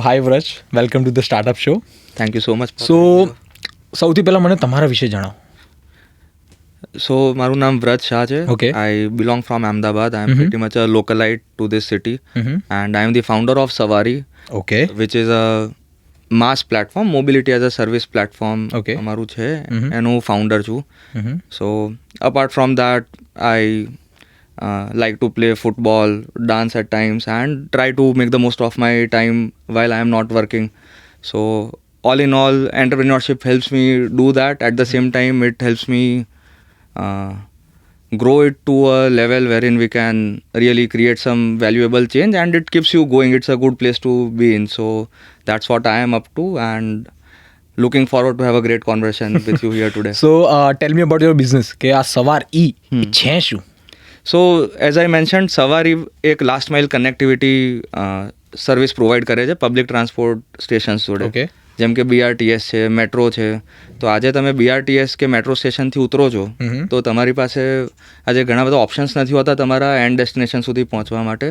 Hi Vraj, welcome to the startup show. Thank you so much. So સૌથી પહેલાં મને તમારા વિશે જણાવો. સો મારું નામ વ્રજ શાહ છે. Okay. I belong from Ahmedabad. I am pretty much a localite to this city and I am the founder of Savaari, okay which is a MaaS platform, mobility as a service platform Okay. અમારું છે. એનું founder છું. So apart from that I like to play football, dance at times, and try to make the most of my time while I am not working. So all in all, entrepreneurship helps me do that. At the same time, it helps me grow it to a level wherein we can really create some valuable change, and it keeps you going. It's a good place to be in. So that's what I am up to, and looking forward to have a great conversation with you here today. So tell me about your business કે આ સવાર ઈ છે શું? સો as I mention, સવારી એક last mile connectivity service provide કરે છે public transport stations જોડે. ઓકે જેમ કે BRTS છે, મેટ્રો છે. તો આજે તમે BRTS કે મેટ્રો સ્ટેશનથી ઉતરો છો તો તમારી પાસે આજે ઘણા બધા ઓપ્શન્સ નથી હોતા તમારા એન્ડ ડેસ્ટિનેશન સુધી પહોંચવા માટે.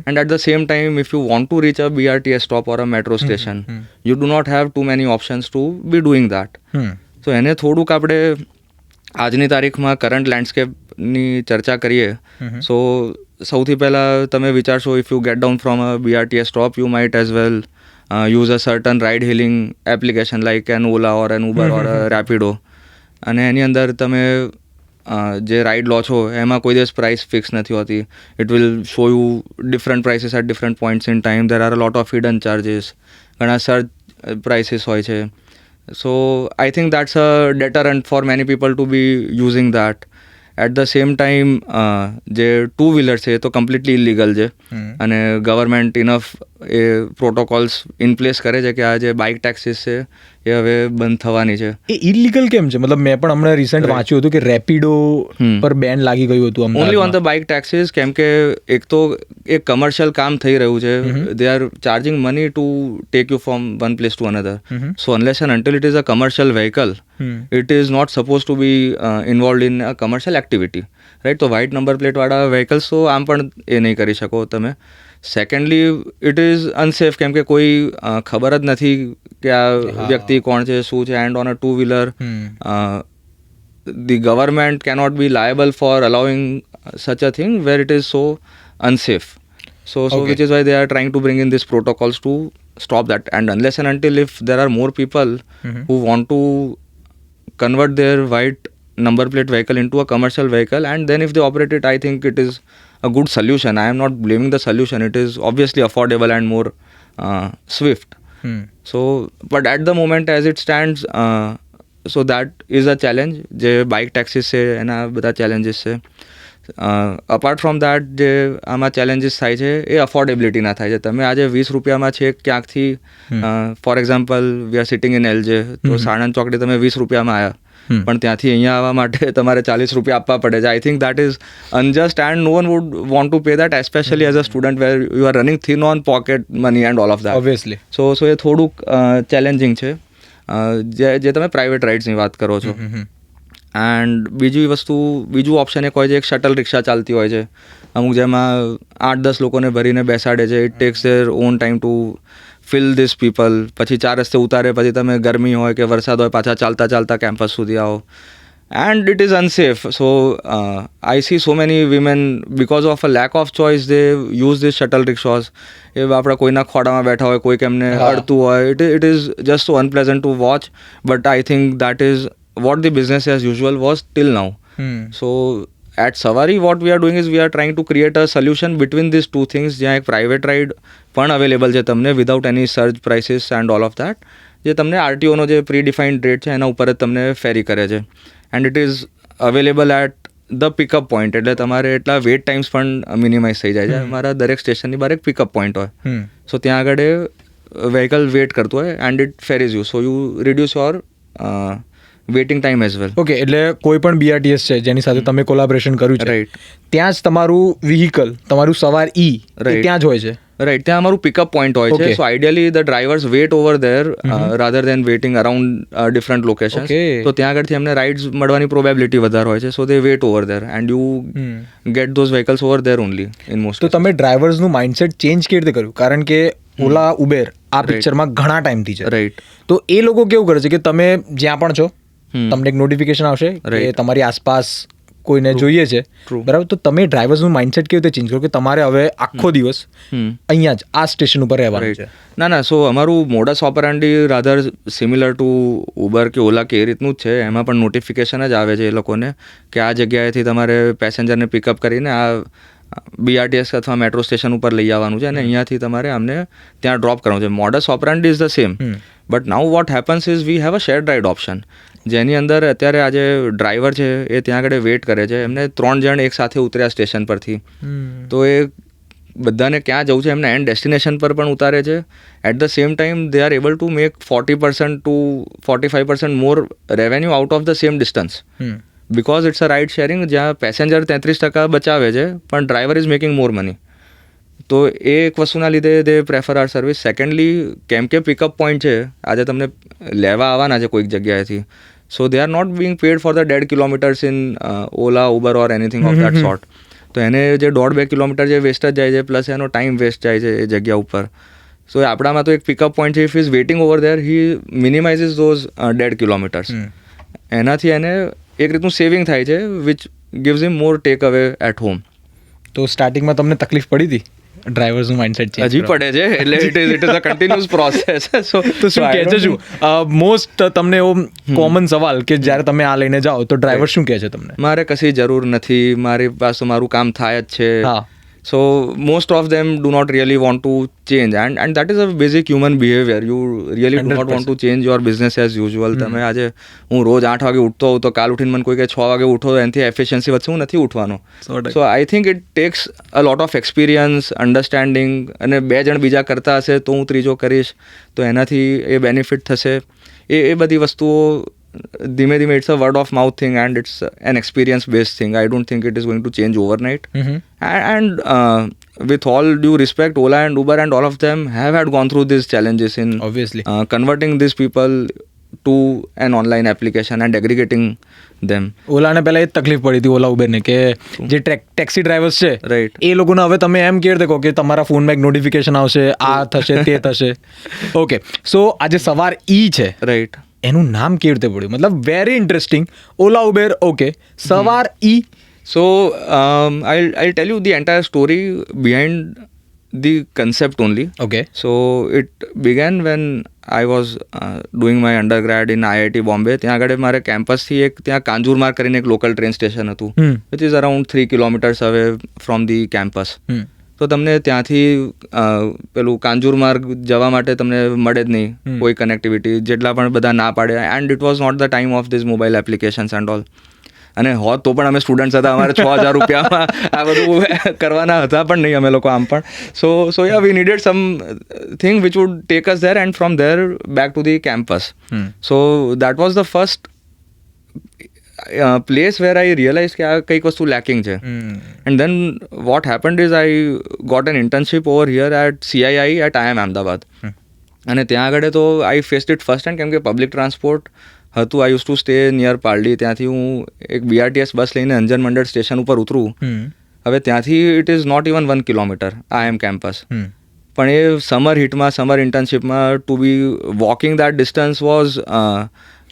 And at the same time, if you want to reach a BRTS stop or a metro station, you do not have too many options to be doing that. તો એને થોડુંક આપણે આજની તારીખમાં કરંટ લેન્ડસ્કેપની ચર્ચા કરીએ. સો સૌથી પહેલાં તમે વિચારશો, if you get down from a BRTS stop, you might as well use a certain ride hailing application like an Ola or an Uber or Rapido. અને એની અંદર તમે જે રાઇડ લો છો એમાં કોઈ દિવસ પ્રાઇસ ફિક્સ નથી હોતી. It will show you different prices at different points in time. There are a lot of hidden charges, ઘણા સર્જ પ્રાઇસીસ હોય છે. So I think that's a deterrent for many people to be using that. At the same time, જે two wheeler છે એ તો completely illegal છે અને government enough A protocols in place કરે છે કે આ જે બાઇક ટેક્સીસ છે એ હવે બંધ થવાની છે. એ ઇલીગલ કેમ છે? મતલબ મેં પણ હમણાં રિસેન્ટ વાંચ્યું હતું કે રેપિડો પર બેન લાગી ગયું હતું ઓનલી ઓન ધ અમદાવાદમાં. બાઇક ટેક્સીસ, કેમ કે એક તો એક કમર્શિયલ કામ થઈ રહ્યું છે. They are charging money to take you from one place to another. So unless and until it is a commercial vehicle, it is not supposed to be involved in a commercial activity, right? તો white number પ્લેટવાળા vehicles તો આમ પણ એ નહીં કરી શકો તમે. Secondly, it is unsafe, કેમ કે કોઈ ખબર જ નથી કે આ વ્યક્તિ કોણ છે, શું છે. And on a two wheeler, the government cannot be liable for allowing such a thing where it is so unsafe. So Okay. which is why they are trying to bring in these protocols to stop that. And unless and until if there are more people who want to convert their white number plate vehicle into a commercial vehicle, and then if they operate it, I think it is a good solution. I am not blaming the solution. It is obviously affordable and more swift. So but at the moment as it stands, so that is a challenge. જે bike taxes છે એના બધા challenges છે. Apart from that, જે આમાં challenges થાય છે એ અફોર્ડેબિલિટીના થાય છે. તમે આજે 20 રૂપિયામાં છે ક્યાંકથી, for example we are sitting in LJ, તો સાણંદ ચોકડી તમે 20 રૂપિયામાં આવ્યા, પણ ત્યાંથી અહીંયા આવવા માટે તમારે 40 રૂપિયા આપવા પડે છે. I think that is unjust and no one would want to pay that, especially as a student where you are running thin on pocket money and all of that. Obviously. So એ થોડુંક challenging છે. જે તમે private રાઇડ્સની વાત કરો છો. And બીજું option એક હોય છે, એક શટલ રિક્ષા ચાલતી હોય છે અમુક, જેમાં 8-10 લોકોને ભરીને બેસાડે છે. It takes their own time to fill this people. પછી 4 રસ્તે ઉતારે, પછી તમે ગરમી હોય કે વરસાદ હોય પાછા ચાલતા ચાલતા કેમ્પસ સુધી આવો. And it is unsafe. So I see so many women, because of a lack of choice, they use these shuttle rickshaws. એ આપણા કોઈના ખોડામાં બેઠા હોય, કોઈક એમને અડતું હોય. It is just so unpleasant to watch. But I think that is what the business as usual was till now. So at Savari, what we are doing is we are trying to create a solution between these two things. જ્યાં એક private ride પણ available છે તમને without any surge prices and all of that, જે તમને RTOનો જે pre defined rate છે એના ઉપર જ તમને ફેરી કરે છે. And it is available at the pickup point, એટલે તમારે એટલા વેટ ટાઈમ્સ પણ મિનિમાઇઝ થઈ જાય છે. અમારા દરેક સ્ટેશનની બહાર એક પિકઅપ પોઈન્ટ હોય, સો ત્યાં આગળ એ વ્હીકલ વેટ કરતું હોય and it ferries you. So you reduce your waiting time as well. Okay, એટલે કોઈ પણ BRTS છે જેની સાથે તમે કોલાબોરેશન કર્યું છે, રાઈટ, ત્યાં જ તમારું વ્હીકલ, તમારું સવાર ઈ ત્યાં જ હોય છે. રાઈટ, ત્યાં અમારું પિકઅપ પોઈન્ટ હોય છે. So ideally the drivers wait over there rather than waiting around different locations. તો ત્યાં આગળથી એમને રાઇડ્સ મળવાની પ્રોબેબિલિટી વધારે હોય છે. So they wait over there and you get those vehicles over there only in most. તો તમે ડ્રાઈવર્સનું માઇન્ડસેટ ચેન્જ કેવી રીતે કર્યું? કારણ કે ઓલા, ઉબેર આ પિક્ચરમાં ઘણા ટાઈમથી છે. રાઈટ. તો એ લોકો કેવું કરે છે કે તમે જ્યાં પણ છો તમને એક નોટિફિકેશન આવશે કે તમારી આસપાસ કોઈને જોઈએ છે, બરાબર? તો તમે ડ્રાઈવર્સનું માઇન્ડસેટ કેવી રીતે ચેન્જ કરો કે તમારે હવે આખો દિવસ અહીંયા જ આ સ્ટેશન ઉપર રહેવાનું છે? ના, સો અમારું modus operandi rather similar two Uber કે ઓલા કે એ રીતનું જ છે. એમાં પણ નોટિફિકેશન જ આવે છે એ લોકોને કે આ જગ્યાએથી તમારે પેસેન્જરને પિકઅપ કરીને આ BRTS અથવા મેટ્રો સ્ટેશન ઉપર લઈ આવવાનું છે અને અહીંયાથી તમારે અમને ત્યાં ડ્રોપ કરવાનું છે. Modus operandi is the same, but now what happens is we have a shared ride option, જેની અંદર અત્યારે આજે ડ્રાઈવર છે એ ત્યાં આગળ વેઇટ કરે છે. એમને 3 જણ એક સાથે ઉતર્યા સ્ટેશન પરથી, તો એ બધાને ક્યાં જવું છે એમને એન્ડ ડેસ્ટિનેશન પર પણ ઉતારે છે. At the same time they are able to make 40% to 45% more revenue out of the same distance, because it's a ride sharing જ્યાં પેસેન્જર 33% બચાવે છે પણ driver is making more money. તો એ એક વસ્તુના લીધે they prefer our service. Secondly, કેમ કે પિકઅપ પોઈન્ટ છે, આજે તમને લેવા આવવાના છે કોઈક જગ્યાએથી, so they are not being paid for the dead kilometers in Ola, Uber or anything of that sort. તો એને જે 1.5-2 કિલોમીટર જે વેસ્ટ જ જાય છે, પ્લસ એનો ટાઈમ વેસ્ટ જાય છે એ જગ્યા ઉપર. સો આપણામાં તો એક પિકઅપ પોઈન્ટ છે, if is waiting over there he minimizes those dead kilometers. એનાથી એને એક રીતનું સેવિંગ થાય છે, which gives him more take away at home. તો સ્ટાર્ટિંગમાં તમને તકલીફ પડી હતી ડ્રાઈવર્સનું માઇન્ડસેટ ચેન્જ? હજી પડે છે, એટલે it is a continuous process. So તો શું કહે છે, શું મોસ્ટ તમને એવો કોમન સવાલ કે જ્યારે તમે આ લઈને જાઓ તો ડ્રાઈવર શું કહે છે તમને? મારે કશી જરૂર નથી, મારી પાસે મારું કામ થાય જ છે. So most of them do not really want to change, and that is a basic human behavior. You really do not want to change your business as usual. તમે આજે હું રોજ 8 વાગે ઉઠતો હોઉં તો કાલ ઉઠીને મને કોઈ કે 6 વાગે ઉઠો, એનાથી એફિશિયન્સી વધશે, હું નથી ઉઠવાનો. So I think it takes a lot of experience, understanding, અને 2 જણ બીજા કરતા હશે તો હું ત્રીજો કરીશ તો એનાથી એ બેનિફિટ થશે. એ બધી વસ્તુઓ ધીમે ધીમે, it's a word of mouth thing and it's an experience based thing. I don't think it is going to change overnight. And with all due respect, Ola and Uber and all of them have had gone through these challenges in obviously converting these people to an online application and aggregating them. ઓલાને પહેલા એ તકલીફ પડી હતી, ઓલા ઉબરને, કે જે taxi drivers છે, right, એ લોકોને હવે તમે એમ કહી શકો કે તમારા ફોનમાં એક નોટિફિકેશન આવશે, આ થશે તે થશે. ઓકે, સો આજે સવાર ઈ છે, રાઈટ, એનું નામ કેવી રીતે પડ્યું? મતલબ વેરી ઇન્ટરેસ્ટિંગ. ઓલા ઉબેર, ઓકે, સવાર ઈ. So I'll tell you the entire story behind the concept only. Okay. So it began when I was doing my undergrad in IIT Bombay. ત્યાં આગળ મારે કેમ્પસથી એક ત્યાં કાંજુરમાર્ગ કરીને એક લોકલ ટ્રેન સ્ટેશન હતું, which is around 3 kilometers away from the campus. તો તમને ત્યાંથી પેલું કાંજુરમાર્ગ જવા માટે તમને મળે જ નહીં કોઈ કનેક્ટિવિટી, જેટલા પણ બધા ના પાડે. And it was not the time of this mobile applications and all. અને હોત તો પણ અમે સ્ટુડન્ટ્સ હતા, અમારે 6,000 રૂપિયામાં આ બધું કરવાના હતા પણ નહીં અમે લોકો આમ પણ. So ya we needed something which would take us there and from there back to the campus. So that was the first place where I realized કે આ કંઈક વસ્તુ લેકિંગ છે. And then what happened is I got an internship over here at CII at IIM Ahmedabad. અને ત્યાં આગળ તો I faced it first hand, કેમ કે પબ્લિક ટ્રાન્સપોર્ટ હતું. I use to stay near Paldi. ત્યાંથી હું એક BRTS બસ લઈને અંજન મંડળ સ્ટેશન ઉપર ઉતરું. હવે ત્યાંથી it is not even 1 kilometer IIM campus. પણ એ સમર હીટમાં, સમર ઇન્ટર્નશિપમાં, to be walking that distance was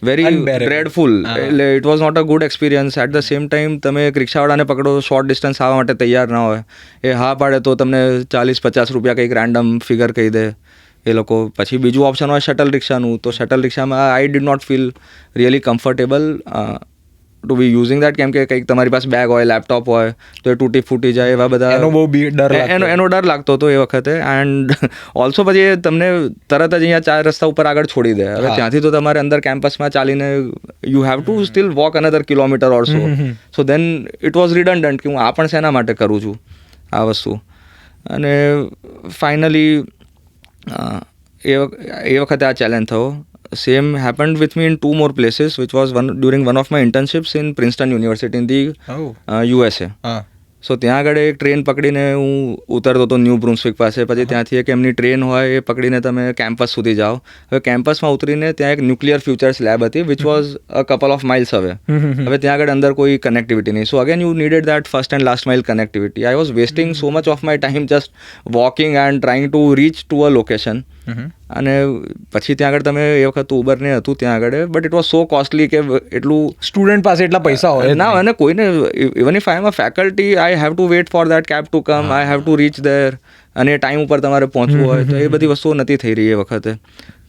very dreadful. એટલે it was not a good experience. At the same time તમે એક રિક્ષાવાળાને પકડો, શોર્ટ ડિસ્ટન્સ આવવા માટે તૈયાર ના હોય, એ હા પાડે તો તમને 40-50 રૂપિયા કંઈક રેન્ડમ ફિગર કહી દે એ લોકો. પછી બીજું ઓપ્શન હોય શટલ રિક્ષાનું, તો શટલ રિક્ષામાં I did not feel really comfortable to be using that, કેમ કે કંઈક તમારી પાસે બેગ હોય, લેપટોપ હોય તો એ તૂટી ફૂટી જાય, એવા બધા એનો બહુ ડર, એનો ડર લાગતો હતો એ વખતે. એન્ડ ઓલ્સો પછી એ તમને તરત જ અહીંયા 4 રસ્તા ઉપર આગળ છોડી દે. હવે ત્યાંથી તો તમારે અંદર કેમ્પસમાં ચાલીને you have to still walk another kilometer or so. So then it was redundant કે હું આ પણ શેના માટે કરું છું આ વસ્તુ. અને ફાઇનલી એ વખતે આ ચેલેન્જ થયો. Same happened with me in 2 more places, which was during one of my internships in Princeton University in the USA. સો ત્યાં આગળ એક ટ્રેન પકડીને હું ઉતરતો હતો ન્યૂ બ્રુન્સવિક પાસે. પછી ત્યાંથી એક એમની ટ્રેન હોય, એ પકડીને તમે કેમ્પસ સુધી જાઓ. હવે કેમ્પસમાં ઉતરીને ત્યાં એક ન્યુક્લિયર ફ્યુચર્સ લેબ હતી, which was a couple of miles અવે. હવે ત્યાં આગળ અંદર કોઈ કનેક્ટિવિટી નહીં. સો again you needed that first and last mile connectivity. I was wasting so much of my time just walking and trying to reach to a location. અને પછી ત્યાં આગળ તમે એ વખત ઉબરને હતું ત્યાં આગળ, but it was so costly કે એટલું સ્ટુડન્ટ પાસે એટલા પૈસા હોય ના, અને કોઈને even if I am a faculty I have to wait for that cab to come, I have to reach there, અને ટાઈમ ઉપર તમારે પહોંચવું હોય, તો એ બધી વસ્તુઓ નથી થઈ રહી એ વખતે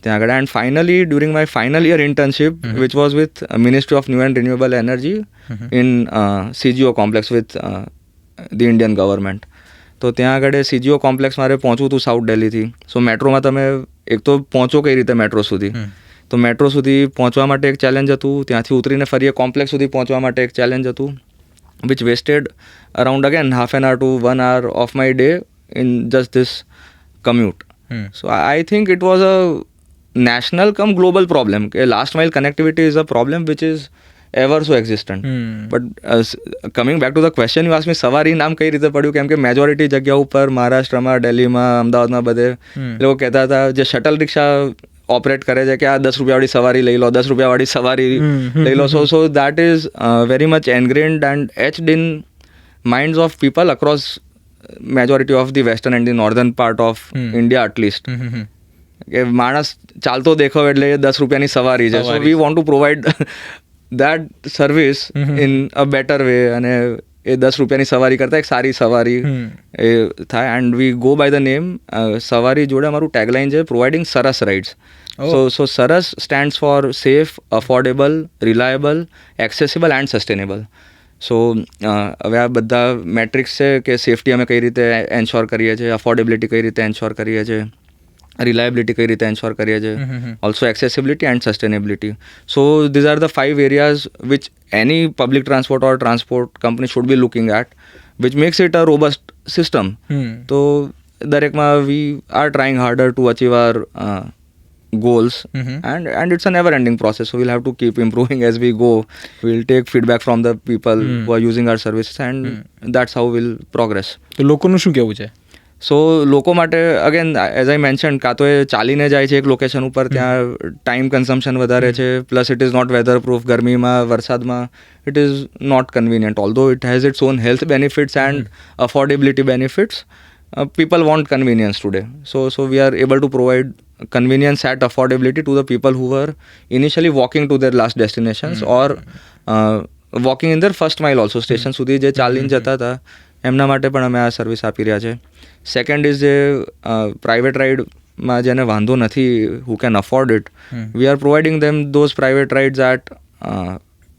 ત્યાં આગળ. And finally during my final year internship which was with ministry of new and renewable energy in CGO complex with the Indian government. તો ત્યાં આગળ CGO કોમ્પ્લેક્સ મારે પહોંચવું હતું સાઉથ દિલ્હીથી. સો મેટ્રોમાં તમે એક તો પહોંચો કઈ રીતે મેટ્રો સુધી, તો મેટ્રો સુધી પહોંચવા માટે એક ચેલેન્જ હતું, ત્યાંથી ઉતરીને ફરી એ કોમ્પ્લેક્સ સુધી પહોંચવા માટે એક ચેલેન્જ હતું, which vested around again half an hour to 1 hour of my day in just this commute. So I think it was a national come global problem. Last mile connectivity is a problem which is ever so existent. But coming back to the question you asked me, સવારી નામ કઈ રીતે પડ્યું, કેમ કે majority જગ્યા ઉપર મહારાષ્ટ્રમાં, દિલ્હીમાં, અમદાવાદમાં બધે લોકો કહેતા હતા, જે શટલ રિક્ષા ઓપરેટ કરે છે, કે આ 10 રૂપિયાવાળી સવારી લઈ લો, 10 રૂપિયાવાળી સવારી લઈ લો. So that is very much engrained and etched in minds of people across majority of the western and the northern part of India at least, કે માણસ ચાલતો દેખાવ એટલે 10 રૂપિયાની સવારી છે. So we want to provide that service in a better way, અને એ 10 રૂપિયાની સવારી કરતાં એક સારી સવારી એ થાય. And we go by the name Savaari જોડે અમારું ટેગલાઇન છે પ્રોવાઇડિંગ સરસ rides. So Saras stands for safe, affordable, reliable, accessible and sustainable. So હવે આ બધા મેટ્રિક્સ છે કે સેફટી અમે કઈ રીતે એન્શ્યોર કરીએ છીએ, અફોર્ડેબિલિટી કઈ રીતે એન્શ્યોર કરીએ છીએ, રિલાયબિલિટી કઈ રીતે એન્શ્યોર કરીએ છીએ, also accessibility and sustainability. So these are the 5 areas which any public transport or transport company should be looking at, which makes it a robust system. તો દરેકમાં we are trying harder to achieve our goals, and it's a never ending process, so we'll have to keep improving as we go. We'll take feedback from the people who are using our services, and that's how we'll progress. તો લોકોનું શું કહેવું છે? સો લોકો માટે again as I mention, કાં તો એ ચાલીને જાય છે એક લોકેશન ઉપર, ત્યાં ટાઈમ કન્ઝમ્પશન વધારે છે, plus it is not weather proof, ગરમીમાં, વરસાદમાં it is not convenient. Although it has its own health benefits and affordability benefits, people want convenience today. So we are able to provide convenience at affordability to the people who were initially walking to their last destinations or walking in their first mile also. Station સુધી જે ચાલીને જતા હતા એમના માટે પણ અમે આ સર્વિસ આપી રહ્યા છે. સેકન્ડ ઇઝ જે પ્રાઇવેટ રાઇડમાં જેને વાંધો નથી, who can afford it, we are providing them those private rides at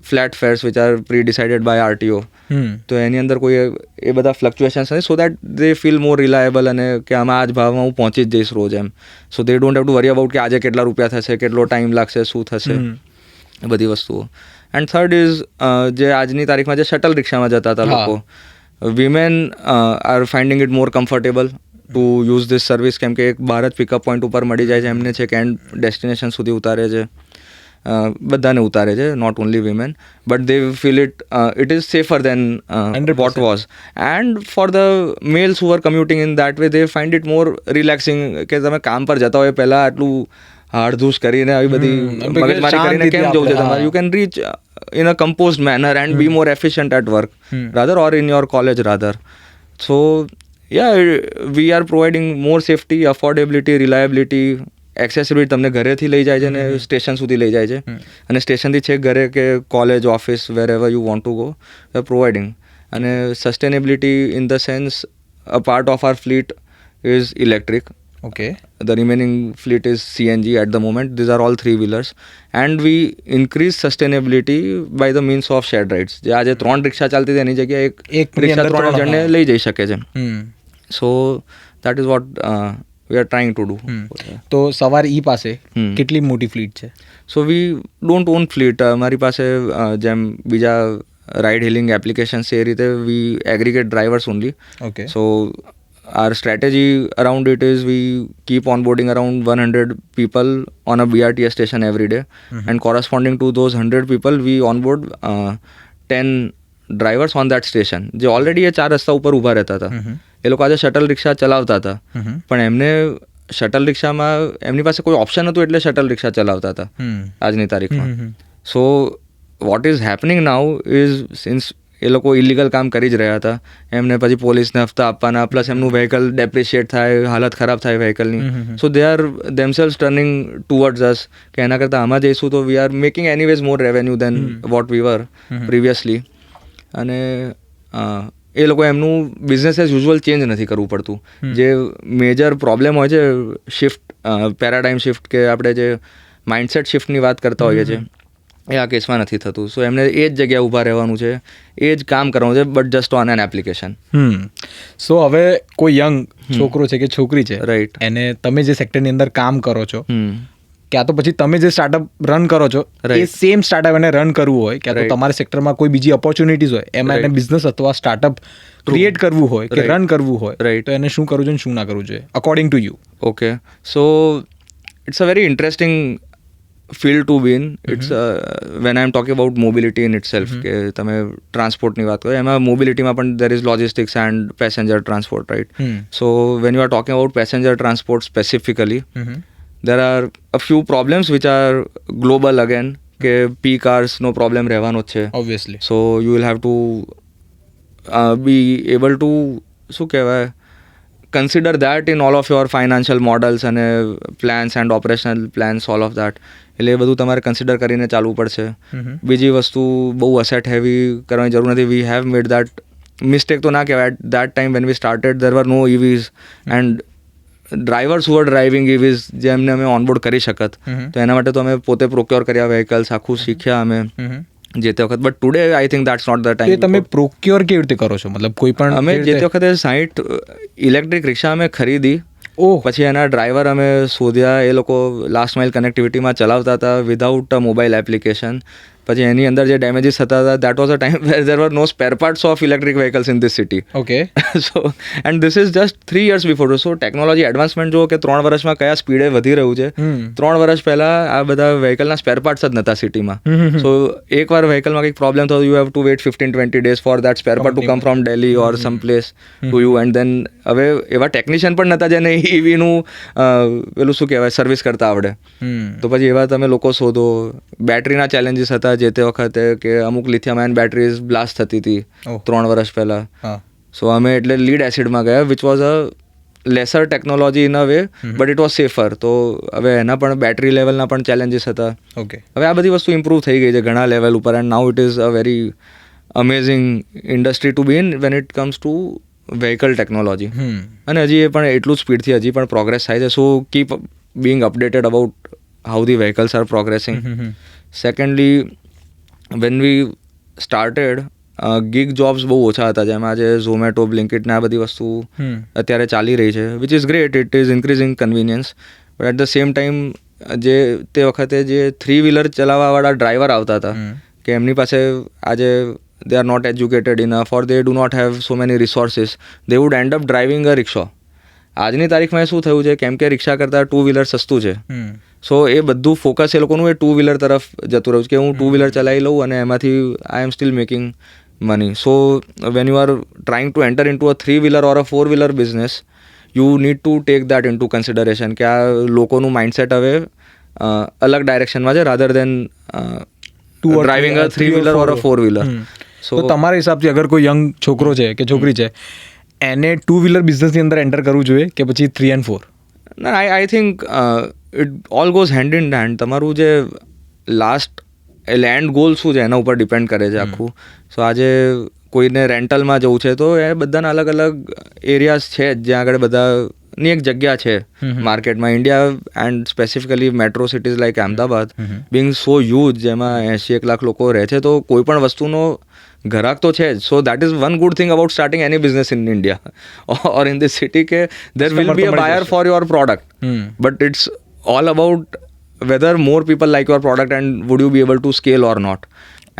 flat fares which are pre decided by RTO. તો એની અંદર કોઈ એ બધા ફ્લક્ચ્યુએશન્સ નથી, so that they feel more reliable, અને કે આમાં આ જ ભાવમાં હું પહોંચી જ જઈશ રોજ એમ. So they don't have to worry about કે આજે કેટલા રૂપિયા થશે, કેટલો ટાઈમ લાગશે, શું થશે, એ બધી વસ્તુઓ. એન્ડ થર્ડ ઇઝ જે આજની તારીખમાં જે શટલ રિક્ષામાં જતા હતા લોકો, women are finding it more comfortable to use this service, કેમ કે એક ભારત પિકઅપ પોઈન્ટ ઉપર મળી જાય છે એમને, છે કે એન્ડ ડેસ્ટિનેશન સુધી ઉતારે છે, બધાને ઉતારે છે, not only women, but they feel it is safer than what was. And for the males who are commuting in that way, they find it more relaxing, કે તમે કામ પર જતા હોય પહેલાં આટલું હાડધૂસ કરીને, આવી બધી મગજમારી કરીને કેમ જવું છે તમારે, you can rich in a composed manner and be more efficient at work rather, or in your college rather. So yeah, we are providing more safety, affordability, reliability, accessibility. તમને ઘરેથી લઈ જાય છે ને સ્ટેશન સુધી લઈ જાય છે, અને સ્ટેશનથી છેક ઘરે કે college, office, wherever you want to go, we are providing. અને sustainability in the sense, a part of our fleet is electric. Okay. The remaining fleet is CNG at the moment. These are all 3-wheelers, and we increase sustainability by the means of shared rides. જે આજે 3 રિક્ષા ચાલતી હતી એની જગ્યાએ એક રિક્ષા 3 જણને લઈ જઈ શકે છે. સો that is what we are trying to do. તો સવારી ઈ પાસે કેટલી મોટી ફ્લીટ છે? So we don't on fleet. મારી પાસે જેમ બીજા રાઇડ હેલિંગ એપ્લિકેશન્સ છે એ રીતે we aggregate drivers only. Okay. So our strategy around it is we keep onboarding around 100 people on a BRTS station every day, and corresponding to those 100 people we onboard 10 drivers on that station, જે already એ 4 રસ્તા ઉપર ઊભા રહેતા હતા. એ લોકો આજે shuttle રિક્ષા ચલાવતા હતા, પણ એમને શટલ રિક્ષામાં એમની પાસે કોઈ ઓપ્શન નહોતું એટલે શટલ રિક્ષા ચલાવતા હતા આજની તારીખમાં. સો what is happening now is, since એ લોકો ઇલીગલ કામ કરી જ રહ્યા હતા. એમને પછી પોલીસને હપ્તા આપવાના, પ્લસ એમનું વ્હીકલ ડેપ્રિશિએટ થાય, હાલત ખરાબ થાય વ્હીકલની. So they are themselves turning towards us કે એના કરતાં આમાં જઈશું તો we are making anyways more revenue than what we were previously. અને એ લોકો એમનું બિઝનેસ એઝ યુઝ્યુઅલ ચેન્જ નથી કરવું પડતું. જે મેજર પ્રોબ્લેમ હોય છે પેરાડાઇમ શિફ્ટ કે આપણે જે માઇન્ડસેટ શિફ્ટની વાત કરતા હોઈએ છીએ, એ આ કેસમાં નથી થતું. સો એમને એ જ જગ્યાએ ઊભા રહેવાનું છે, એ જ કામ કરવાનું છે, but just on an application. So હવે કોઈ યંગ છોકરો છે કે છોકરી છે, રાઈટ, એને તમે જે સેક્ટરની અંદર કામ કરો છો, ક્યાં તો પછી તમે જે સ્ટાર્ટઅપ રન કરો છો એ સેમ સ્ટાર્ટઅપ એને રન કરવું હોય, ક્યાં તો તમારા સેક્ટરમાં કોઈ બીજી ઓપોર્ચ્યુનિટીઝ હોય, એમાં એને બિઝનેસ અથવા સ્ટાર્ટઅપ ક્રિએટ કરવું હોય કે રન કરવું હોય, રાઈટ, તો એને શું કરવું જોઈએ, શું ના કરવું જોઈએ according to you? Okay, so it's a very interesting field to be in. It's when I'm talking about mobility in itself, કે તમે ટ્રાન્સપોર્ટની વાત કરો, એમાં મોબિલિટીમાં પણ there is logistics and passenger transport, right? So when you are talking about passenger transport specifically, there are a few problems which are global again, કે peak hours નો problem રહેવાનો જ છે obviously. So you will have to be able to શું કહેવાય, consider that in all of your financial models અને plans and operational plans, all of that. એટલે એ બધું તમારે કન્સિડર કરીને ચાલવું પડશે. બીજી વસ્તુ, બહુ અસેટ હેવી કરવાની જરૂર નથી. We have made that mistake તો ના કહેવાય. At that time when we started there were no EVs and drivers were driving EVs જેમને અમે ઓનબોર્ડ કરી શકત. તો એના માટે તો અમે પોતે પ્રોક્યોર કર્યા વ્હીકલ્સ, આખું શીખ્યા અમે જે તે વખત. But today I think that's not the time. તમે પ્રોક્યોર કેવી રીતે કરો છો? મતલબ કોઈ પણ અમે જે તે વખતે 60 ઇલેક્ટ્રિક રિક્ષા અમે ખરીદી, પછી એના ડ્રાઈવર અમે શોધ્યા. એ લોકો લાસ્ટ માઇલ કનેક્ટિવિટીમાં ચલાવતા હતા વિધાઉટ અ મોબાઈલ એપ્લિકેશન. પછી એની અંદર જે ડેમેજીસ થતા હતા, that was a time where there were no spare parts of electric vehicles in this city. Okay, so and this is just 3 years before. So technology advancement જુઓ કે 3 વર્ષમાં કયા સ્પીડે વધી રહ્યું છે. 3 વર્ષ પહેલાં આ બધા વ્હીકલના સ્પેર પાર્ટ્સ જ નહોતા સિટીમાં. સો એકવાર વ્હીકલમાં કંઈક પ્રોબ્લેમ થયો, you have to wait 15-20 days for that spare part to come from Delhi or some place to you. And then હવે એવા ટેકનિશિયન પણ નહોતા જેને ઇવીનું પેલું શું કહેવાય સર્વિસ કરતા આવડે. તો પછી એવા તમે લોકો શોધો. બેટરીના ચેલેન્જીસ હતા જે તે વખતે, કે અમુક લિથિયમ આયન બેટરીઝ બ્લાસ્ટ થતી હતી 3 વર્ષ પહેલાં. સો અમે એટલે લીડ એસિડમાં ગયા, which was a laser technology in a way, but it was safer. તો હવે એના પણ બેટરી લેવલના પણ ચેલેન્જીસ હતા. ઓકે, હવે આ બધી વસ્તુ ઇમ્પ્રૂવ થઈ ગઈ છે ઘણા લેવલ ઉપર. And now it is a very amazing industry to be in when it comes to vehicle technology. અને હજી એ પણ એટલું સ્પીડથી હજી પણ પ્રોગ્રેસ થાય છે. So keep being updated about how the vehicles are progressing. Secondly, when we started, gig jobs બહુ ઓછા હતા, જેમાં આજે ઝોમેટો, બ્લિંકિટ ને આ બધી વસ્તુ અત્યારે ચાલી રહી છે, which is great. It is increasing convenience. But at the same time જે તે વખતે જે 3-wheeler ચલાવવાવાળા ડ્રાઈવર આવતા હતા, કે એમની પાસે આજે they are not educated enough or they do not have so many resources, they would end up driving a rickshaw. આજની તારીખમાં શું થયું છે, કેમ કે રિક્ષા કરતાં 2-wheeler સસ્તું છે. સો એ બધું ફોકસ એ લોકોનું એ 2-wheeler તરફ જતું રહ્યું છે, કે હું 2-wheeler ચલાવી લઉં અને એમાંથી I am still making money. So when you are trying to enter into a 3-wheeler or a 4-wheeler business, you need to take that into consideration, કે આ લોકોનું માઇન્ડસેટ હવે અલગ ડાયરેક્શનમાં છે rather then driving a 3-wheeler or a 4-wheeler. તો તમારા હિસાબથી અગર કોઈ યંગ છોકરો છે કે છોકરી છે, એને 2-wheeler બિઝનેસની અંદર એન્ટર કરવું જોઈએ કે પછી 3 and 4? ના, આઈ think it all goes hand in hand. તમારું જે લાસ્ટ એન્ડ ગોલ શું છે એના ઉપર ડિપેન્ડ કરે છે આખું. સો આજે કોઈને રેન્ટલમાં જવું છે તો એ બધાના અલગ અલગ એરિયાઝ છે જ્યાં આગળ બધાની એક જગ્યા છે માર્કેટમાં. India and specifically metro cities like Ahmedabad Bing so huge, જેમાં 80-1 લાખ લોકો રહે છે, તો કોઈ પણ વસ્તુનો ઘરાક તો છે જ. So that is one good thing about starting any business in India or in this city, કે there will be a buyer for your product, but it's all about whether more people like your product and would you be able to scale or not.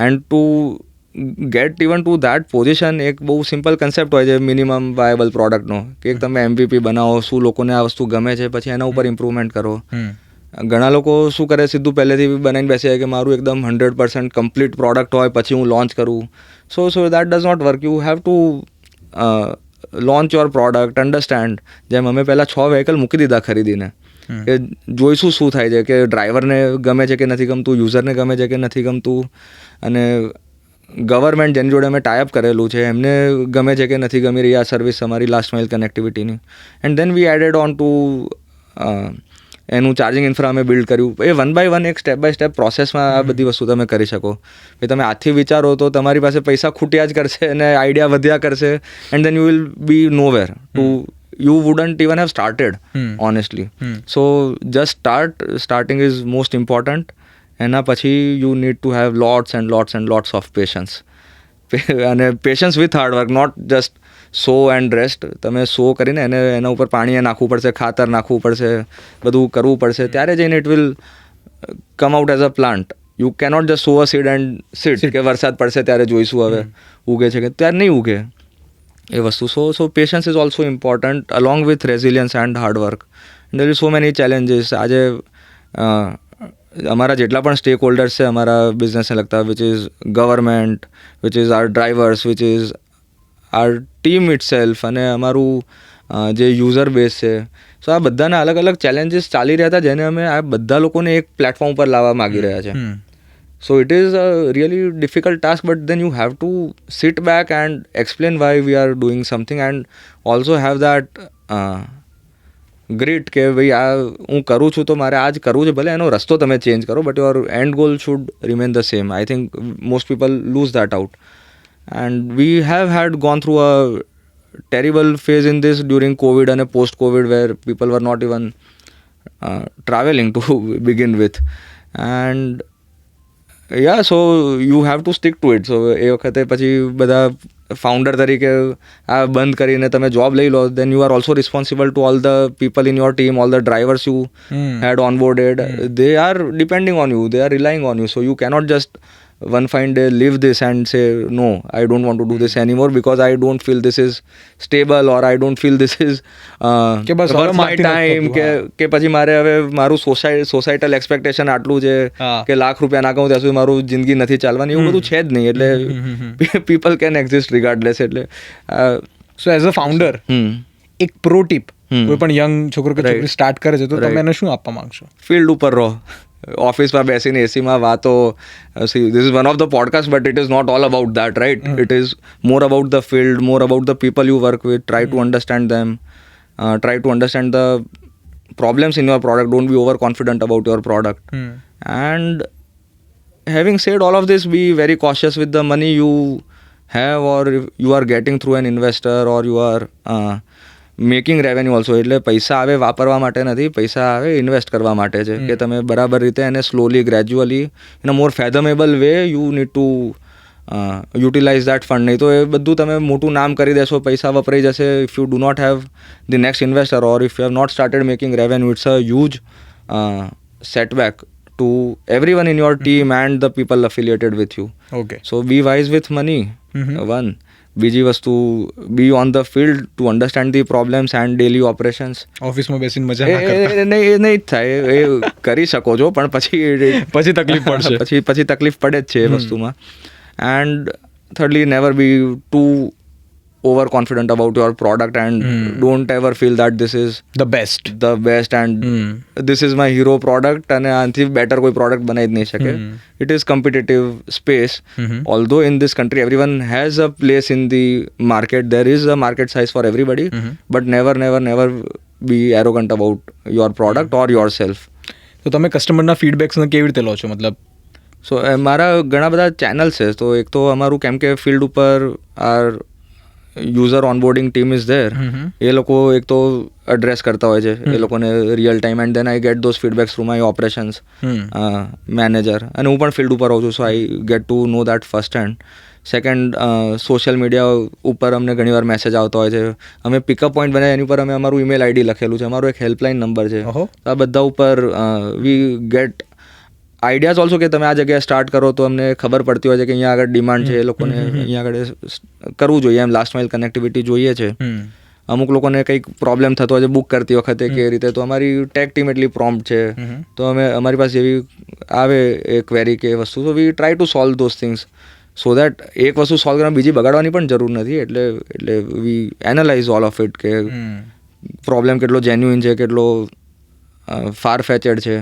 And to get even to that position, એક બહુ simple concept હોય છે minimum viable પ્રોડક્ટનો, કે એક તમે MVP બનાવો, શું લોકોને આ વસ્તુ ગમે છે, પછી એના ઉપર ઇમ્પ્રુવમેન્ટ કરો. ઘણા લોકો શું કરે, સીધું પહેલેથી બનાવીને બેસે કે મારું એકદમ 100% કમ્પ્લીટ પ્રોડક્ટ હોય પછી હું લોન્ચ કરું. So that does not work. You have to launch your product, understand. જેમ અમે પહેલાં 6 વ્હીકલ મૂકી દીધા ખરીદીને, કે જોઈશું શું થાય છે, કે ડ્રાઈવરને ગમે છે કે નથી ગમતું, યુઝરને ગમે છે કે નથી ગમતું, અને ગવર્મેન્ટ જેની જોડે અમે ટાઈઅપ કરેલું છે એમને ગમે છે કે નથી ગમી રહી આ સર્વિસ અમારી લાસ્ટ માઇલ કનેક્ટિવિટીની, and then we added on to એનું ચાર્જિંગ ઇન્ફ્રા અમે બિલ્ડ કર્યું. એ 1 by 1 એક સ્ટેપ બાય સ્ટેપ પ્રોસેસમાં આ બધી વસ્તુ તમે કરી શકો. કે તમે આથી વિચારો તો તમારી પાસે પૈસા ખૂટ્યા જ કરશે અને આઈડિયા વધ્યા કરશે, and then you will be nowhere to, you wouldn't even have started, honestly. So just starting is most important. એના પછી you need to have lots of patience. અને patience with hard work, not just sow and rest. તમે sow કરીને એના ઉપર પાણી નાખવું પડશે, ખાતર નાખવું પડશે, બધું કરવું પડશે, ત્યારે જઈને it will come out as a plant. You cannot just sow a seed and seed કે વરસાદ પડશે ત્યારે જોઈશું હવે ઉગે છે કે, ત્યારે નહીં ઉગે એ વસ્તુ. So patience is also important along with resilience and hard work. There is so many challenges. આજે અમારા જેટલા પણ સ્ટેક હોલ્ડર્સ છે અમારા બિઝનેસને લગતા, which is government, which is our drivers, which is our team itself, અને અમારું જે યુઝર બેઝ છે. સો આ બધાના અલગ અલગ ચેલેન્જીસ ચાલી રહ્યા હતા, જેને અમે આ બધા લોકોને એક પ્લેટફોર્મ પર લાવવા માગી રહ્યા છે. So it is a really difficult task, but then you have to sit back and explain why we are doing something, and also have that grit કે ભાઈ આ હું કરું છું તો મારે આ જ કરવું છે, ભલે એનો રસ્તો તમે ચેન્જ કરો, but your end goal should remain the same. I think most people lose that out, and we have had gone through a terrible phase in this during COVID and post COVID, where people were not even traveling to begin with, and yeah, so you have to stick to it. So એ વખતે પછી બધા founder તરીકે આ બંધ કરીને તમે job લઈ લો, then you are also responsible to all the people in your team, all the drivers you had onboarded. They are depending on you, they are relying on you. So you cannot just one fine day leave this and say no, I don't want to do this anymore because I don't feel this is stable, or I don't feel this is worth my time, કે પછી મારે હવે મારું સોસાયટલ expectation આટલું છે કે ₹1,00,000 નાખું ત્યાં સુધી મારું જિંદગી નથી ચાલવાની, એવું બધું છે જ નહીં. એટલે પીપલ કેન એક્ઝિસ્ટ રિગાર્ડલેસ. એટલે સો એઝ અ ફાઉન્ડર એક પ્રો ટીપ કોઈ પણ યંગ છોકરો કે છોકરી સ્ટાર્ટ કરે છે તો તમે એને શું આપવા માંગશો? ફિલ્ડ ઉપર રહો, ઓફિસમાં બેસીને એસીમાં વાતો. See, this is one of the podcasts, but it is not all about that, right? It is more about the field, more about the people you work with. Try to understand them, try to understand the problems in your product. Don't be overconfident about your product. And having said all of this, be very cautious with the money you have, or if you are getting through an investor, or you are making revenue also. એટલે પૈસા આવે વાપરવા માટે નથી, પૈસા આવે invest કરવા માટે છે, કે તમે બરાબર રીતે એને slowly gradually in a more fathomable way you need to utilize that fund. નહીં તો એ બધું તમે મોટું નામ કરી દેશો, પૈસા વપરાઈ જશે. If you do not have the next investor, or if you have not started making revenue, it's a huge setback to everyone in your team and the people affiliated with you. Okay. So be wise with money. One. બીજી વસ્તુ, બી on the field to understand the problems and daily operations. ઓફિસમાં બેસીને મજા નહીં જ થાય, એ કરી શકો છો, પણ પછી તકલીફ પડશે, પછી તકલીફ પડે જ છે એ વસ્તુમાં. And thirdly, never be too over confident about your product, and don't ever feel that this is the best and this is my hero product અને આનાથી બેટર કોઈ પ્રોડક્ટ બનાવી જ નહીં શકે. It is competitive space. Although in this country everyone has a place in the market, there is a market size for everybody, but never be arrogant about your product or yourself. તો તમે કસ્ટમરના ફીડબેક્સને કેવી રીતે લો છો? મતલબ સો મારા ઘણા બધા channels છે. તો એક તો અમારું કેમ કે ફિલ્ડ ઉપર our user onboarding team is there, એ લોકો એક તો એડ્રેસ કરતા હોય છે એ લોકોને real time, and then I get those feedbacks through my operations manager. અને હું પણ ફિલ્ડ ઉપર રહું છું, so I get to know that first hand. Second, social media ઉપર અમને ઘણીવાર મેસેજ આવતા હોય છે. અમે પિકઅપ પોઈન્ટ બનાવીએ, એની ઉપર અમે અમારું ઈમેલ આઈડી લખેલું છે, અમારો એક હેલ્પલાઇન નંબર છે. આ બધા ઉપર વી ગેટ આઈડિયાઝ ઓલ્સો, કે તમે આ જગ્યાએ સ્ટાર્ટ કરો તો અમને ખબર પડતી હોય છે કે અહીંયા આગળ ડિમાન્ડ છે, એ લોકોને અહીંયા આગળ કરવું જોઈએ, એમ લાસ્ટ માઇલ કનેક્ટિવિટી જોઈએ છે. અમુક લોકોને કંઈક પ્રોબ્લેમ થતો હોય છે બુક કરતી વખતે કે રીતે, તો અમારી ટેક ટીમ એટલી પ્રોમ્પ્ટ છે, તો અમારી પાસે એવી આવે એ ક્વેરી કે વસ્તુ, તો વી try to solve those things, so that એક વસ્તુ સોલ્વ કરવા બીજી બગાડવાની પણ જરૂર નથી. એટલે વી એનાલાઇઝ ઓલ ઓફ ઇટ, કે પ્રોબ્લેમ કેટલો જેન્યુઇન છે, કેટલો ફાર ફેચેડ છે.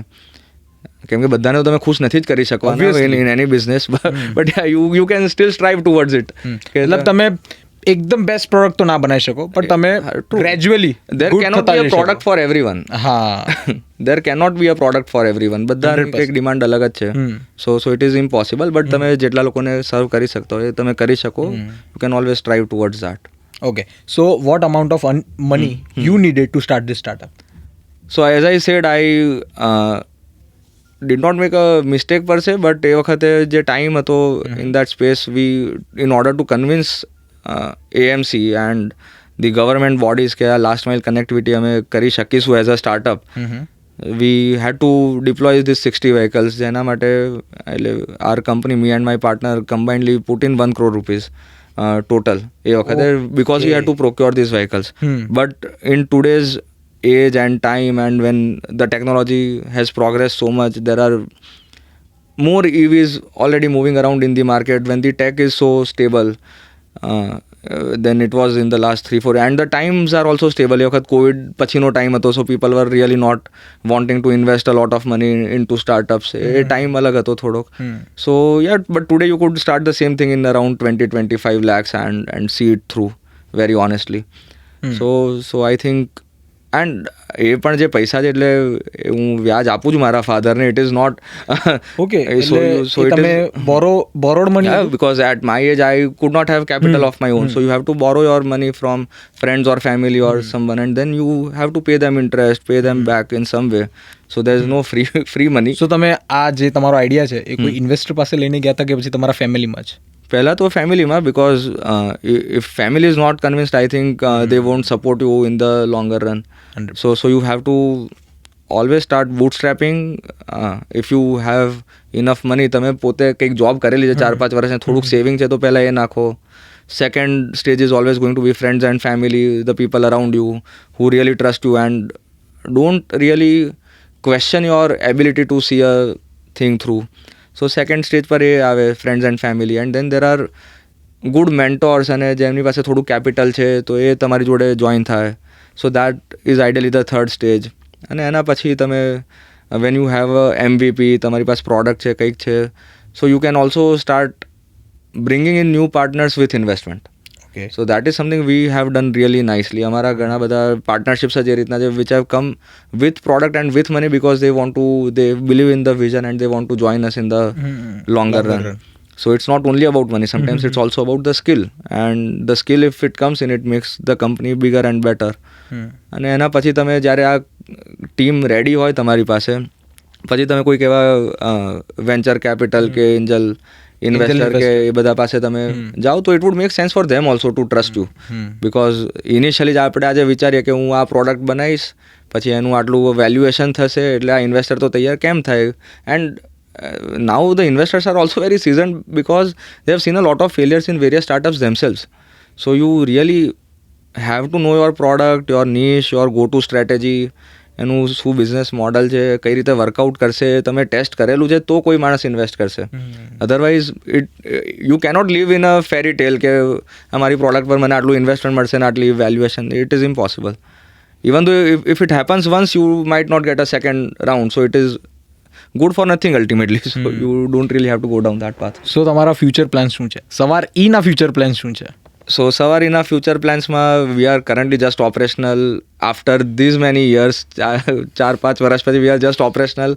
કેમ કે બધાને તો તમે ખુશ નથી જ કરી શકવાના in any business, but you can still strive towards it. મતલબ તમે એકદમ બેસ્ટ પ્રોડક્ટ તો ના બનાવી શકો, પણ તમે gradually there cannot be a product for everyone. હા, there cannot be a product for everyone. બધાની કંઈક ડિમાન્ડ અલગ જ છે. So it is impossible, but તમે જેટલા લોકોને સર્વ કરી શકતા હોય તમે કરી શકો. You can always strive towards that. Okay. So, what amount of money you needed to start this startup? So, as I said, I did not make a mistake per se, but એ વખતે જે time હતો in that space, in order to convince AMC and the government bodies કે આ last mile connectivity અમે કરી શકીશું as a startup, we had to deploy these 60 vehicles. જેના માટે our company, me and my partner combinedly put in 1 crore rupees. Total એ વખતે, because we had to procure these vehicles. But in today's age and time, and when the technology has progressed so much, there are more EVs already moving around in the market. When the tech is so stable than it was in the last 3-4, and the times are also stable. એ વખત Covid પછીનો time હતો, so people were really not wanting to invest a lot of money into startups. A time અલગ હતો થોડોક. So yeah, but today you could start the same thing in around 20-25 lakhs and see it through, very honestly. So I think, and એ પણ જે પૈસા છે એટલે હું વ્યાજ આપું છું મારા ફાધરને. It is not okay. so તમે borrowed money? Yeah, because at my age I could not have capital of my own. So you have to borrow your money from friends or family or someone, and then you have to pay them interest, pay them back in some way. So there is no free money. So તમે આ જે તમારો idea છે એ કોઈ investor પાસે લઈને ગયા હતા કે પછી તમારા ફેમિલીમાં જ? પહેલા તો ફેમિલીમાં, because if family is not convinced, I think they won't support you in the longer run. So you have to always start bootstrapping. If you have enough money, તમે પોતે કંઈક જોબ કરેલી છે 4-5 વર્ષ, થોડુંક સેવિંગ છે તો પહેલાં એ નાખો. Second stage is always going to be friends and family, the people around you who really trust you and don't really question your ability to see a thing through. So second stage પર એ આવે, friends and family, and then there are good mentors અને જેમની પાસે થોડું capital છે તો એ તમારી જોડે જોઈન થાય. So that is ideally the third stage. અને એના પછી તમે when you have a MVP, તમારી પાસે પ્રોડક્ટ છે, કંઈક છે, so you can also start bringing in new partners with investment. Okay. So that is something we have done really nicely. અમારા ઘણા બધા પાર્ટનરશિપ્સ જ એ રીતના છે which have come with product and with money, because they believe in the vision and they want to join us in the longer run. So it's not only about money, sometimes it's also about the skill, and the skill, if it comes in, it makes the company bigger and better. અને એના પછી તમે જ્યારે આ team ready હોય તમારી પાસે, પછી તમે કોઈક એવા વેન્ચર કેપિટલ કે એન્જલ ઇન્વેસ્ટર કે એ બધા પાસે તમે જાઓ તો it would make sense for them also two trust you. Because initially જ આપણે આજે વિચારીએ કે હું આ પ્રોડક્ટ બનાવીશ, પછી એનું આટલું વેલ્યુએશન થશે એટલે આ ઇન્વેસ્ટર તો તૈયાર કેમ થાય. And now the investors are also very seasoned, because they have seen a lot of failures in various startups themselves. So you really have to know your product, your niche, your go-to strategy, એનું શું business model છે, કઈ રીતે workout કરશે, તમે test કરેલું છે તો કોઈ માણસ ઇન્વેસ્ટ કરશે. Otherwise you cannot live in a fairy tale કે અમારી પ્રોડક્ટ પર મને આટલું ઇન્વેસ્ટમેન્ટ મળશે ને આટલી valuation. It is impossible. Even ધો if it happens once, you might not get a second round. So it is good for nothing ultimately. So you don't really have to go down that path. સો તમારા future plan શું છે? સવાર ઈના future plan શું છે? So Savarina future plans માં we are currently just operational after these many years. 4-5 વર્ષ પછી we are just operational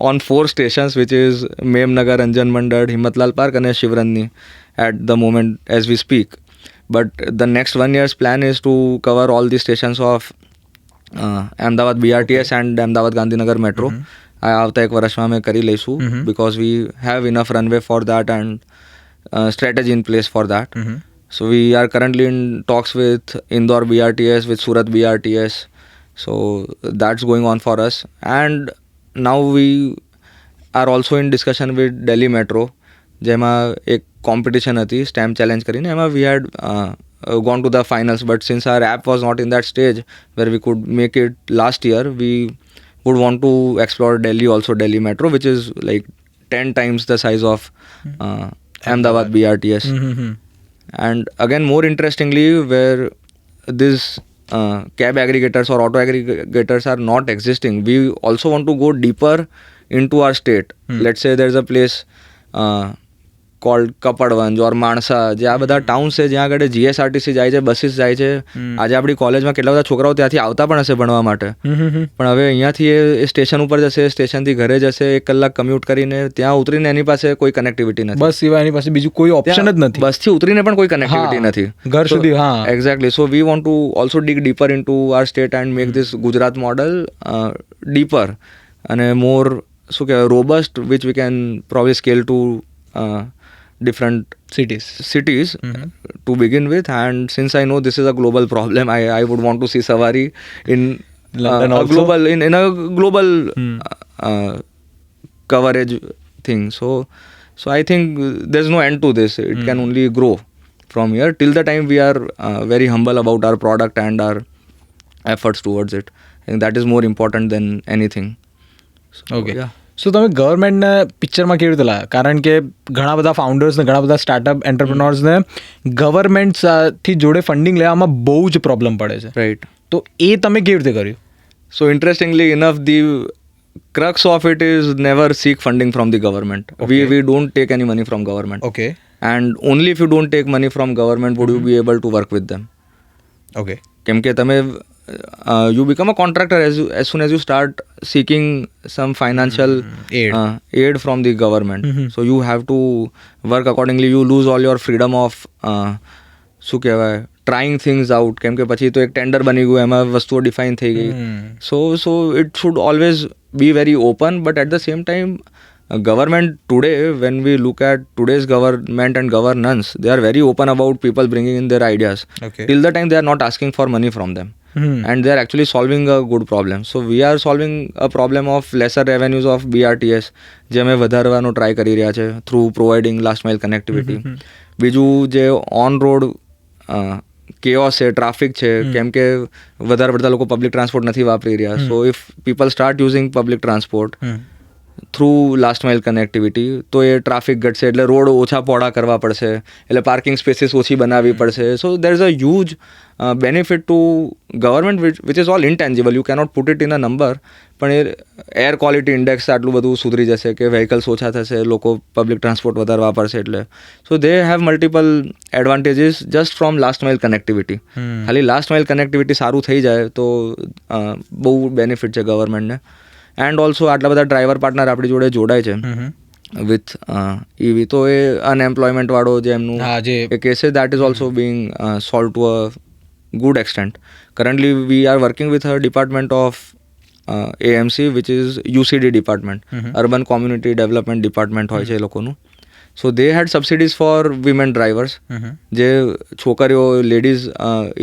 on 4 stations, which is Memnagar, Anjan Mandal, Himmatlal Park and Shivranni at the moment as we speak. But the next 1 year's plan is to cover all the stations of Ahmedabad BRTS and Ahmedabad Gandhinagar Metro. આ આવતા 1 વર્ષમાં અમે કરી લઈશું, because we have enough runway for that and strategy in place for that. So we are currently in talks with Indore BRTS, with Surat BRTS. So that's going on for us. And now we are also in discussion with Delhi Metro, જેમાં એક competition હતી stamp challenge કરીને. એમાં we had gone to the finals, but since our app was not in that stage where we could make it last year, we would want to explore Delhi also, Delhi Metro, which is like 10 times the size of Ahmedabad BRTS. And again, more interestingly, where these cab aggregators or auto aggregators are not existing, we also want to go deeper into our state. Let's say there's a place called Kapadvanj ઓર માણસા, જે આ બધા towns છે જ્યાં આગળ GSRTC જાય છે, buses જાય છે. આજે આપણી કોલેજમાં કેટલા બધા છોકરાઓ ત્યાંથી આવતા પણ હશે ભણવા માટે, પણ હવે અહીંયાથી એ સ્ટેશન ઉપર જશે, સ્ટેશનથી ઘરે જશે, 1 કલાક કમ્યુટ કરીને ત્યાં ઉતરીને એની પાસે કોઈ કનેક્ટિવિટી નથી, બસ સિવાય એની પાસે બીજું કોઈ ઓપ્શન જ નથી, બસથી ઉતરીને પણ કોઈ કનેક્ટિવિટી નથી ઘર સુધી. હા, exactly. So we want to also dig deeper into our state and make this Gujarat model deeper અને મોર શું કહેવાય robust, which we can probably scale to different cities to begin with. And since I know this is a global problem, I would want to see Savari in London a also? global in a global coverage thing. So I think there's no end to this. It can only grow from here till the time we are very humble about our product and our efforts towards it. I think that is more important than anything. Okay. So તમે ગવર્મેન્ટને પિક્ચરમાં કેવી રીતે લાવ્યા? કારણ કે ઘણા બધા ફાઉન્ડર્સને, ઘણા બધા સ્ટાર્ટઅપ એન્ટરપ્રેન્યોર્સને ગવર્મેન્ટથી જોડે ફંડિંગ લેવામાં બહુ જ પ્રોબ્લેમ પડે છે, રાઈટ? તો એ તમે કેવી રીતે કર્યું? So interestingly enough, the crux of it is never seek funding from the government. Okay. We don't take any money from government. Okay. And only if you don't take money from government would you be able to work with them. Okay. કેમ કે તમે you become a contractor as soon as you start seeking some financial aid from the government. So you have to work accordingly. You lose all your freedom of શું કહેવાય trying things out, કેમ કે પછી તો એક tender બની ગયું, એમાં વસ્તુઓ ડિફાઇન થઈ ગઈ. So it should always be very open, but at the same time government today, when we look at today's government and governance, they are very open about people bringing in their ideas. Okay. Till the time they are not asking for money from them. And they are actually solving a good problem. So we are solving a problem of lesser revenues of BRTS, જે અમે વધારવાનો try કરી રહ્યા છે through providing last mile connectivity. બીજું જે on road chaos છે, traffic છે, કેમ કે વધારે પડતા લોકો પબ્લિક ટ્રાન્સપોર્ટ નથી વાપરી રહ્યા. સો if people start using public transport through last mile connectivity, તો એ ટ્રાફિક ઘટશે, એટલે રોડ ઓછા પહોળા કરવા પડશે, એટલે પાર્કિંગ સ્પેસીસ ઓછી બનાવવી પડશે. So there is a huge benefit to government which is all intangible. You cannot put it in a number, પણ એ એર ક્વોલિટી ઇન્ડેક્સ આટલું બધું સુધરી જશે કે વ્હીકલ્સ ઓછા થશે, લોકો પબ્લિક ટ્રાન્સપોર્ટ વધારે વાપરશે. એટલે so they have multiple advantages just from last mile connectivity. ખાલી લાસ્ટ માઇલ કનેક્ટિવિટી સારું થઈ જાય તો બહુ બેનિફિટ છે ગવર્મેન્ટને. એન્ડ ઓલ્સો આટલા બધા ડ્રાઈવર પાર્ટનર આપણી જોડે જોડાય છે વિથ EV, તો એ અનએમ્પ્લોયમેન્ટ વાળો જે એમનું એ કેસ છે, that is also Bing solve to a good extent. Currently we are working with a department of AMC, which is UCD department, urban community development department હોય છે એ લોકોનું. સો દે હેડ સબસિડીઝ ફોર વિમેન ડ્રાઈવર્સ. જે છોકરીઓ ladies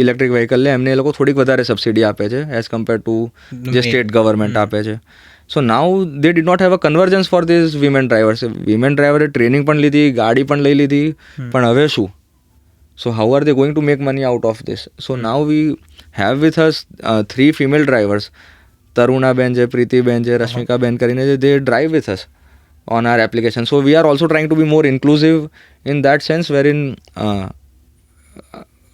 electric vehicle લે એમને એ લોકો થોડીક વધારે સબસિડી આપે છે એઝ કમ્પેર ટુ જે સ્ટેટ ગવર્મેન્ટ આપે છે. So now they did not have a convergence for these women drivers. Women ડ્રાઈવરે ટ્રેનિંગ પણ લીધી, ગાડી પણ લઈ લીધી, પણ હવે શું? So how are they going to make money out of this? So now we have with us 3 female drivers. Tarunaben છે, પ્રીતિબેન છે, રશ્મિકાબેન કરીને છે, they drive with us on our application. So we are also trying to be more inclusive in that sense, wherein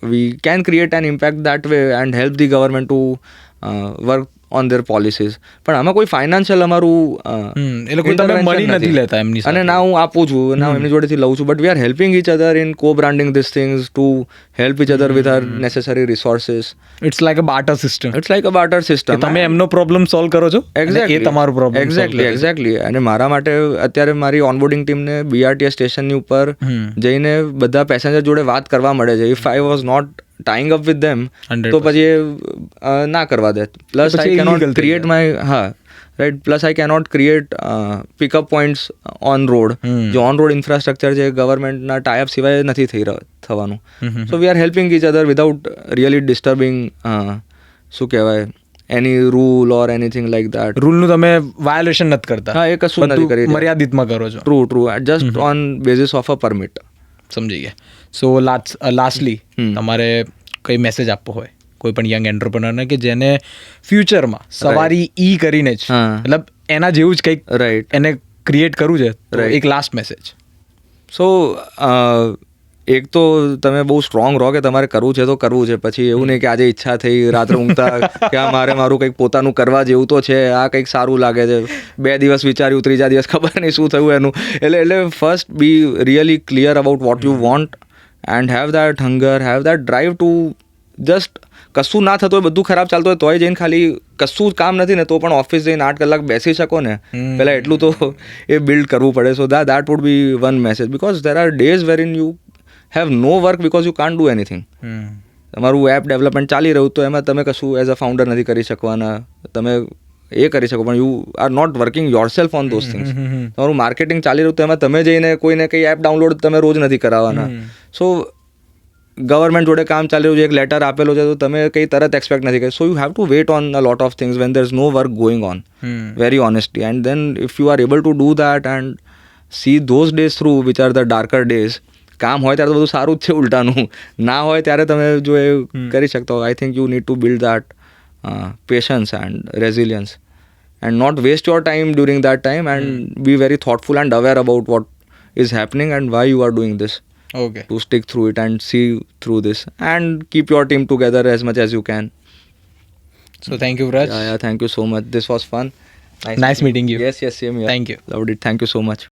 we can create an impact that way and help the government to work on their policies. પણ આમાં કોઈ financial અમારું એ લોકો તમે money નથી લેતા એમની સાથે, અને ના હું આપું છું, ના એમની જોડેથી લઉં છું, but we are helping each other in co branding this things to help each other with our necessary resources. It's like a barter system. It's like a barter system. તમે એમનો પ્રોબ્લેમ સોલ્વ કરો છો, exactly એ તમારો problem. Exactly. અને મારા માટે અત્યારે મારી ઓનબોર્ડિંગ ટીમને BRTS સ્ટેશનની ઉપર જઈને બધા પેસેન્જર જોડે વાત કરવા મળે છે. If I was not tying up with them, તો પછી ના કરવા દે. Plus I cannot create my right plus I cannot create pickup points on road. જે ઓન રોડ ઇન્ફ્રાસ્ટ્રક્ચર છે ગવર્મેન્ટના ટાઈઅપ સિવાય નથી થવાનું. So we are helping each other without really disturbing શું કહેવાય any rule or anything like that. રૂલનું તમે વાયોલેશન નથી કરતા? હા, એ કશું નથી કરી, મર્યાદિતમાં કરો છો. True just on basis of a permit. સમજી ગયા. સો લાસ્ટલી તમારે કઈ મેસેજ આપવો હોય કોઈ પણ યંગ એન્ટરપ્રેનરને કે જેને ફ્યુચરમાં સવારી કરીને જ મતલબ એના જેવું જ કંઈક રાઈટ એને ક્રિએટ કરવું છે, તો એક લાસ્ટ મેસેજ. સો એક તો તમે બહુ સ્ટ્રોંગ રહો કે તમારે કરવું છે તો કરવું છે, પછી એવું નહીં કે આજે ઈચ્છા થઈ રાત્રે ઊંઘતા કે આ મારું કંઈક પોતાનું કરવા જેવું તો છે, આ કંઈક સારું લાગે છે, 2 દિવસ વિચાર્યું, 3જા દિવસ ખબર નહીં શું થયું એનું. એટલે first be really clear about what you want and have that hunger, have that drive to just કશું ના થતું હોય, બધું ખરાબ ચાલતું હોય તોય જઈને ખાલી કશું જ કામ નથી ને તો પણ ઓફિસ જઈને 8 કલાક બેસી શકો ને, પહેલાં એટલું તો એ બિલ્ડ કરવું પડે. So that would be one message, because there are days wherein you have no work because you can't do anything. તમારું એપ ડેવલપમેન્ટ ચાલી રહ્યું તો એમાં તમે કશું એઝ અ ફાઉન્ડર નથી કરી શકવાના, તમે એ કરી શકો પણ you are not working yourself on those things. તમારું માર્કેટિંગ ચાલી રહ્યું તો એમાં તમે જઈને કોઈને કંઈ એપ ડાઉનલોડ તમે રોજ નથી કરાવવાના. સો ગવર્મેન્ટ જોડે કામ ચાલી રહ્યું છે, એક લેટર આપેલો છે તો તમે કંઈ તરત એક્સપેક્ટ નથી કરી. So you have to wait on a lot of things when there is no work going on, very honestly. And then if you are able to do that and see those days through which are the darker days, કામ હોય ત્યારે તો બધું સારું જ છે, ઉલટાનું ના હોય ત્યારે તમે જો એ કરી શકતા હો, I think you need to build that patience and resilience and not waste your time during that time and be very thoughtful and aware about what is happening and why you are doing this. Okay. To stick through it and see through this and keep your team together as much as you can. So thank you, Vraj. Yeah, thank you so much. This was fun. Nice meeting you. Yes, same here. Thank you. Loved it. Thank you so much.